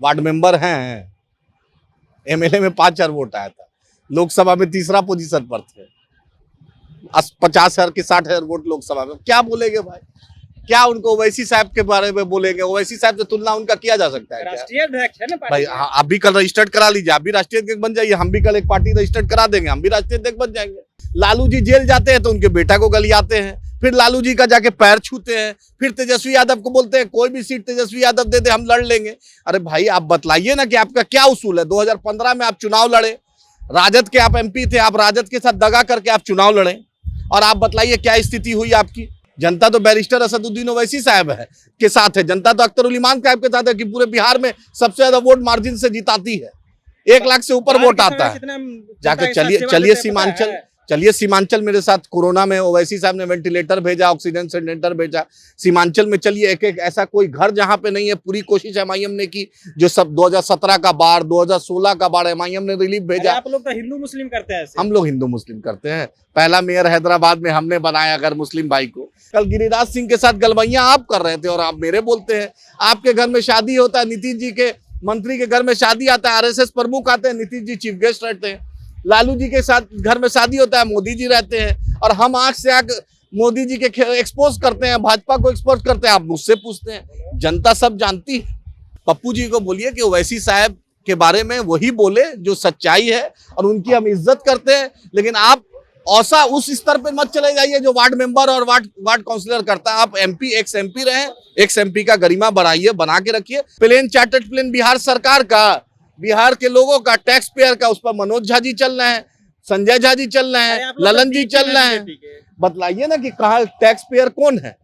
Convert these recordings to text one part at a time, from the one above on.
Ward member हैं, MLA में 5,000 vote आया था, लोकसभा में तीसरा पोजीशन पर थे, 50,000 के 60,000 वोट लोकसभा में। क्या बोलेंगे भाई, क्या उनको ओवैसी साहब के बारे में बोलेंगे? ओवैसी साहब से तुलना उनका किया जा सकता है क्या? राष्ट्रीय अध्यक्ष है ना भाई हाँ, आप भी कल रजिस्टर्ड करा लीजिए, आप भी राष्ट्रीय अध्यक्ष बन जाइए, हम भी कल एक पार्टी रजिस्टर्ड करा देंगे, हम भी राष्ट्रीय अध्यक्ष बन जाएंगे। लालू जी जेल जाते हैं तो उनके बेटा को गलियाते हैं, फिर लालू जी का जाके पैर छूते हैं, फिर तेजस्वी यादव को बोलते हैं कोई भी सीट तेजस्वी यादव दे दे हम लड़ लेंगे। अरे भाई आप बतलाइए ना कि आपका क्या उसूल है। 2015 में आप चुनाव लड़े, राजद के आप एमपी थे, आप राजद के साथ दगा करके आप चुनाव लड़े, और आप बतलाइए क्या स्थिति हुई आपकी। जनता तो बैरिस्टर असदुद्दीन ओवैसी साहब है के साथ है, जनता तो अख्तरुल इमान साहब के साथ है कि पूरे बिहार में सबसे ज्यादा वोट मार्जिन से जिताती है, 1 लाख से ऊपर वोट आता है। जाके चलिए सीमांचल मेरे साथ, कोरोना में ओवैसी साहब ने वेंटिलेटर भेजा, ऑक्सीजन सिलेंडर भेजा। सीमांचल में चलिए, एक एक ऐसा कोई घर जहां पे नहीं है, पूरी कोशिश एमआईएम ने की। जो सब 2017 का बाढ़, 2016 का बाढ़ एमआईएम ने रिलीफ भेजा। आप लोग तो हिंदू मुस्लिम करते हैं ऐसे। हम लोग हिंदू मुस्लिम करते हैं। पहला मेयर हैदराबाद में हमने बनाया अगर मुस्लिम भाई को। कल गिरिराज सिंह के साथ गलबैया आप कर रहे थे और आप मेरे बोलते हैं। आपके घर में शादी होता है, नीतीश जी के मंत्री के घर में शादी आता है, आरएसएस प्रमुख आते हैं, नीतीश जी चीफ गेस्ट रहते हैं। लालू जी के साथ घर में शादी होता है, मोदी जी रहते हैं, और हम आंख से आंख मोदी जी के एक्सपोज करते हैं, भाजपा को एक्सपोज करते हैं। आप मुझसे पूछते हैं, जनता सब जानती है। पप्पू जी को बोलिए कि ओवैसी साहब के बारे में वही बोले जो सच्चाई है, और उनकी हम इज्जत करते हैं। लेकिन आप ऐसा उस स्तर पे मत चले जाइए जो वार्ड मेंबर और वार्ड काउंसलर करता है। आप एमपी, एक्स एमपी रहे, एक्स एमपी का गरिमा बढ़ाइए, बना के रखिए। प्लेन चार्टर्ड प्लेन बिहार सरकार का, बिहार के लोगों का, टैक्स पेयर का, उस पर मनोज झा जी चल रहे हैं, संजय झा जी चल रहे हैं, ललन जी चल रहे हैं। बतलाइए ना कि कहा टैक्स पेयर कौन है,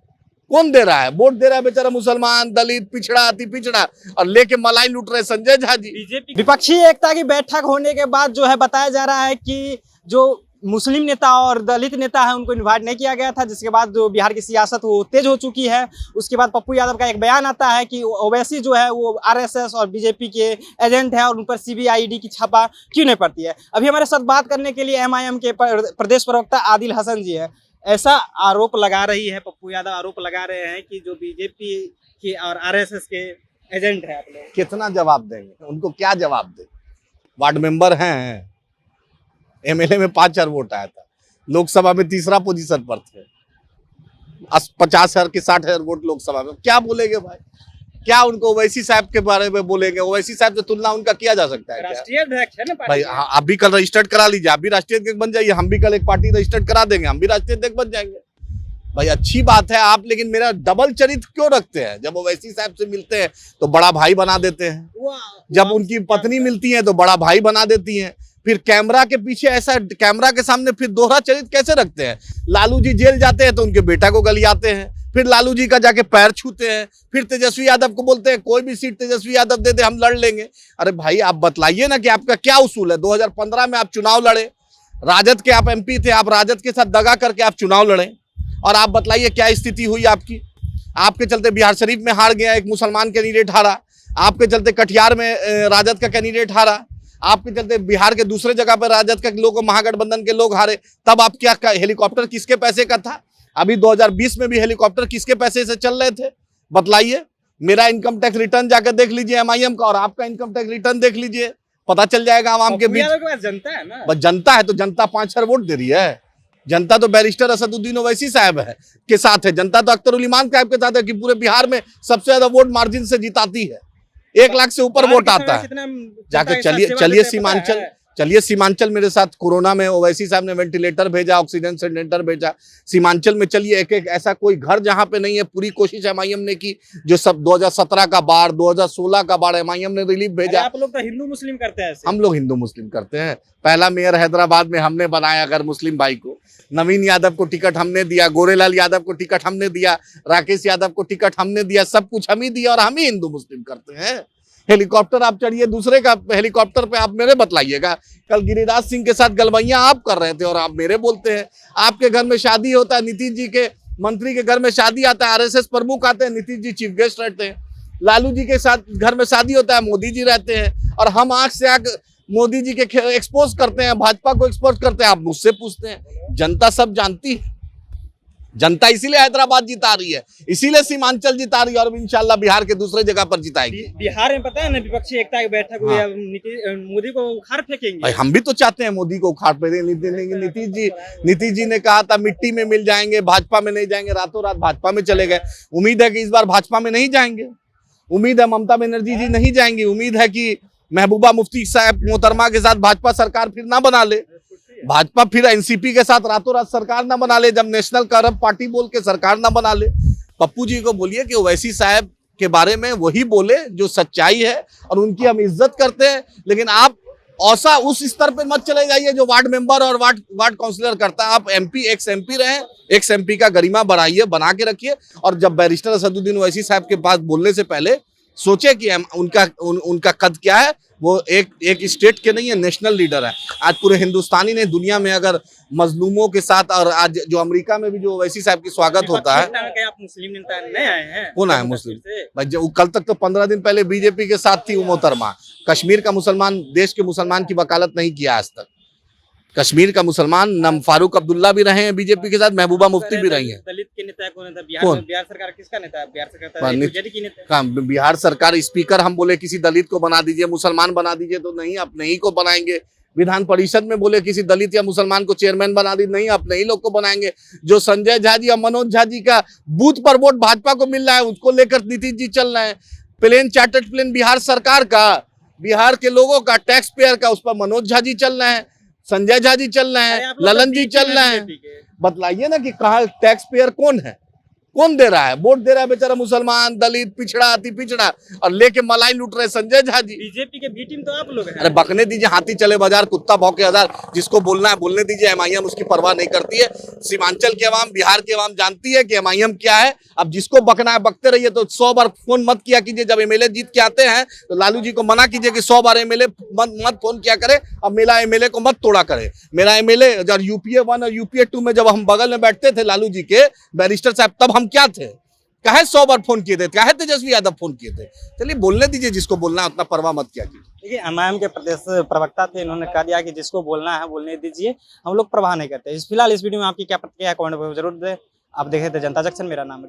कौन दे रहा है? वोट दे रहा है बेचारा मुसलमान, दलित, पिछड़ा, अति पिछड़ा, और लेके मलाई लूट रहे संजय झा जी। बीजेपी विपक्षी एकता की बैठक होने के बाद जो है बताया जा रहा है कि जो मुस्लिम नेता और दलित नेता है उनको इन्वाइट नहीं किया गया था, जिसके बाद जो बिहार की सियासत वो तेज हो चुकी है। उसके बाद पप्पू यादव का एक बयान आता है कि ओवैसी जो है वो आरएसएस और बीजेपी के एजेंट है और उन पर सीबीआईडी की छापा क्यों नहीं पड़ती है। अभी हमारे साथ बात करने के लिए एमआईएम के प्रदेश प्रवक्ता आदिल हसन जी है। ऐसा आरोप लगा रही है, पप्पू यादव आरोप लगा रहे हैं कि जो बीजेपी की और आरएसएस के एजेंट है। आप लोग कितना जवाब देंगे उनको, क्या जवाब दें? वार्ड मेंबर हैं, एमएलए में 5,000 वोट आया था, लोकसभा में तीसरा पोजीशन पर थे, 50,000 के 60,000 वोट लोकसभा में। क्या बोलेंगे भाई, क्या उनको ओवैसी साहब के बारे में बोलेंगे? ओवैसी साहब से तुलना उनका किया जा सकता है क्या? राष्ट्रीय अध्यक्ष है ना भाई हाँ, आप भी कल रजिस्टर्ड करा लीजिए, आप भी राष्ट्रीय अध्यक्ष बन जाइए, हम भी कल एक पार्टी रजिस्टर्ड करा देंगे, हम भी राष्ट्रीय अध्यक्ष बन जाएंगे। भाई अच्छी बात है आप, लेकिन मेरा डबल चरित्र क्यों रखते हैं? जब ओवैसी साहब से मिलते हैं तो बड़ा भाई बना देते हैं, जब उनकी पत्नी मिलती है तो बड़ा भाई बना देती हैं, फिर कैमरा के पीछे ऐसा, कैमरा के सामने फिर दोहरा चरित्र कैसे रखते हैं? लालू जी जेल जाते हैं तो उनके बेटा को गलियाते हैं, फिर लालू जी का जाके पैर छूते हैं, फिर तेजस्वी यादव को बोलते हैं कोई भी सीट तेजस्वी यादव दे दे हम लड़ लेंगे। अरे भाई आप बतलाइए ना कि आपका क्या उसूल है। 2015 में आप चुनाव लड़े, राजद के आप एमपी थे, आप राजद के साथ दगा करके आप चुनाव लड़े, और आप बतलाइए क्या स्थिति हुई आपकी। आपके चलते बिहार शरीफ में हार गया एक मुसलमान कैंडिडेट हारा, आपके चलते कटिहार में राजद का कैंडिडेट हारा, आपके चलते बिहार के दूसरे जगह पर राजद के लोग, महागठबंधन के लोग हारे। तब आप क्या, हेलीकॉप्टर किसके पैसे का था? अभी 2020 में भी हेलीकॉप्टर किसके पैसे से चल रहे थे? बतलाइए। मेरा इनकम टैक्स रिटर्न जाकर देख लीजिए एमआईएम का, और आपका इनकम टैक्स रिटर्न देख लीजिए, पता चल जाएगा आवाम के बीच। जनता है ना, बस जनता है तो जनता 5,000 वोट दे रही है। जनता तो बैरिस्टर असदुद्दीन ओवैसी साहब है के साथ है, जनता तो अख्तरुल इमान साहब के साथ है कि पूरे बिहार में सबसे ज्यादा वोट मार्जिन से जिताती है, 1 लाख से ऊपर वोट आता है। जाके चलिए सीमांचल मेरे साथ, कोरोना में ओवैसी साहब ने वेंटिलेटर भेजा, ऑक्सीजन सिलेंडर भेजा। सीमांचल में चलिए, एक एक ऐसा कोई घर जहां पे नहीं है, पूरी कोशिश एमआईएम ने की। जो सब 2017 का बाढ़, 2016 का बाढ़ एमआईएम ने रिलीफ भेजा। आप लोग तो हिंदू मुस्लिम करते हैं ऐसे। हम लोग हिंदू मुस्लिम करते हैं। पहला मेयर हैदराबाद में हमने बनाया अगर मुस्लिम भाई को, नवीन यादव को टिकट हमने दिया, गोरेलाल यादव को टिकट हमने दिया, राकेश यादव को टिकट हमने दिया, सब कुछ हम ही दिया, और हम ही हिंदू मुस्लिम करते हैं। हेलीकॉप्टर आप चढ़िए, दूसरे का हेलीकॉप्टर पे आप मेरे बतलाइएगा। कल गिरिराज सिंह के साथ गलबैया आप कर रहे थे और आप मेरे बोलते हैं। आपके घर में शादी होता है, नीतीश जी के मंत्री के घर में शादी आता है, आरएसएस प्रमुख आते हैं, नीतीश जी चीफ गेस्ट रहते हैं। लालू जी के साथ घर में शादी होता है, मोदी जी रहते हैं, और हम आंख से आंख मोदी जी के एक्सपोज करते हैं, भाजपा को एक्सपोज करते हैं। आप मुझसे पूछते हैं, जनता सब जानती है। जनता इसीलिए हैदराबाद जिता रही है, इसीलिए सीमांचल जिता रही है और इंशाल्लाह बिहार के दूसरे जगह पर जिताएगी। बिहार में पता है ना विपक्षी एकता की बैठक हुई हाँ। है, मोदी को उखाड़ फेंकेंगे। भाई हम भी तो चाहते हैं मोदी को उखाड़ फेंके। नीतीश जी ने कहा था मिट्टी में मिल जाएंगे, भाजपा में नहीं जाएंगे, रातों रात भाजपा में चले गए। उम्मीद है कि इस बार भाजपा में नहीं जाएंगे, उम्मीद है ममता बनर्जी जी नहीं जाएंगी, उम्मीद है कि महबूबा मुफ्ती साहब मोहतरमा के साथ भाजपा सरकार फिर ना बना ले, भाजपा फिर एनसीपी के साथ रातों रात सरकार ना बना ले, जब नेशनल करप्ट पार्टी बोल के सरकार ना बना ले। पप्पू जी को बोलिए कि ओवैसी साहब के बारे में वही बोले जो सच्चाई है और उनकी हम इज्जत करते हैं, लेकिन आप ऐसा उस स्तर पे मत चले जाइए जो वार्ड मेंबर और वार्ड काउंसलर करता है। आप एमपी एक्स एमपी रहे, एक्स एमपी का गरिमा बढ़ाइए, बना के रखिए, और जब बैरिस्टर असदुद्दीन ओवैसी साहब के पास बोलने से पहले सोचे कि उनका कद क्या है। वो एक स्टेट के नहीं है, नेशनल लीडर है। आज पूरे हिंदुस्तानी ने दुनिया में अगर मजलूमों के साथ, और आज जो अमेरिका में भी जो ओवैसी साहब की स्वागत होता है। आप मुस्लिम नेता नहीं आए हैं? कौन आया मुस्लिम? भाई जो कल तक तो 15 दिन पहले बीजेपी के साथ थी वो मोहतरमा। कश्मीर का मुसलमान, देश के मुसलमान की वकालत नहीं किया आज तक। कश्मीर का मुसलमान नम फारूक अब्दुल्ला भी रहे हैं बीजेपी के साथ, महबूबा मुफ्ती भी रही हैं। दलित के नेता कौन है? कौन? बिहार सरकार किसका नेता है? बिहार सरकार की नेता। बिहार सरकार स्पीकर हम बोले किसी दलित को बना दीजिए, मुसलमान बना दीजिए, तो नहीं, अपने ही को बनाएंगे। विधान परिषद में बोले किसी दलित या मुसलमान को चेयरमैन बना दी, नहीं, अपने ही लोग को बनाएंगे। जो संजय झा जी और मनोज झा जी का बूथ पर वोट भाजपा को मिल रहा है, उसको लेकर नीतीश जी चल रहे हैं। प्लेन चार्टर्ड प्लेन बिहार सरकार का, बिहार के लोगों का, टैक्स पेयर का, उस पर मनोज झा जी चल रहे हैं, संजय झा जी चल रहे हैं, ललन जी चल रहे हैं। बतलाइए ना कि कहाँ टैक्स पेयर कौन है, कौन दे रहा है? वोट दे रहा है बेचारा मुसलमान, दलित, पिछड़ा, अति पिछड़ा, और लेके मलाई लूट रहे संजय झा जी। बीजेपी के बी टीम तो आप लोग हैं। अरे बकने दीजिए, हाथी चले बाजार, कुत्ता भौंके हजार, जिसको बोलना है बोलने दीजिए। एमआईएम उसकी परवाह नहीं करती है। सीमांचल की आवाम, बिहार की आवाम जानती है कि एमआईएम क्या है। अब जिसको बकना है बकते रहिए, तो 100 बार फोन मत किया कीजिए। जब एमएलए जीत के आते हैं तो लालू जी को मना कीजिए कि 100 बार एमएलए मत फोन किया करे, अब मेरा एमएलए को मत तोड़ा करे। मेरा एमएलए जब यूपीए 1 और यूपीए 2 में जब हम बगल में बैठते थे लालू जी के, बैरिस्टर साहब, तब हम क्या थे? काहे 100 बार फोन किए थे? काहे तेजस्वी यादव फोन किए थे? चलिए बोलने दीजिए, जिसको बोलना है उतना परवाह मत किया कीजिए। देखिए, एमआईएम के प्रदेश प्रवक्ता थे, इन्होंने कह दिया कि जिसको बोलना है बोलने दीजिए, हम लोग परवाह नहीं करते। फिलहाल इस वीडियो में आपकी क्या प्रतिक्रिया है, कमेंट में जरूर दें। आप देखे थे जनता जंक्शन, मेरा नाम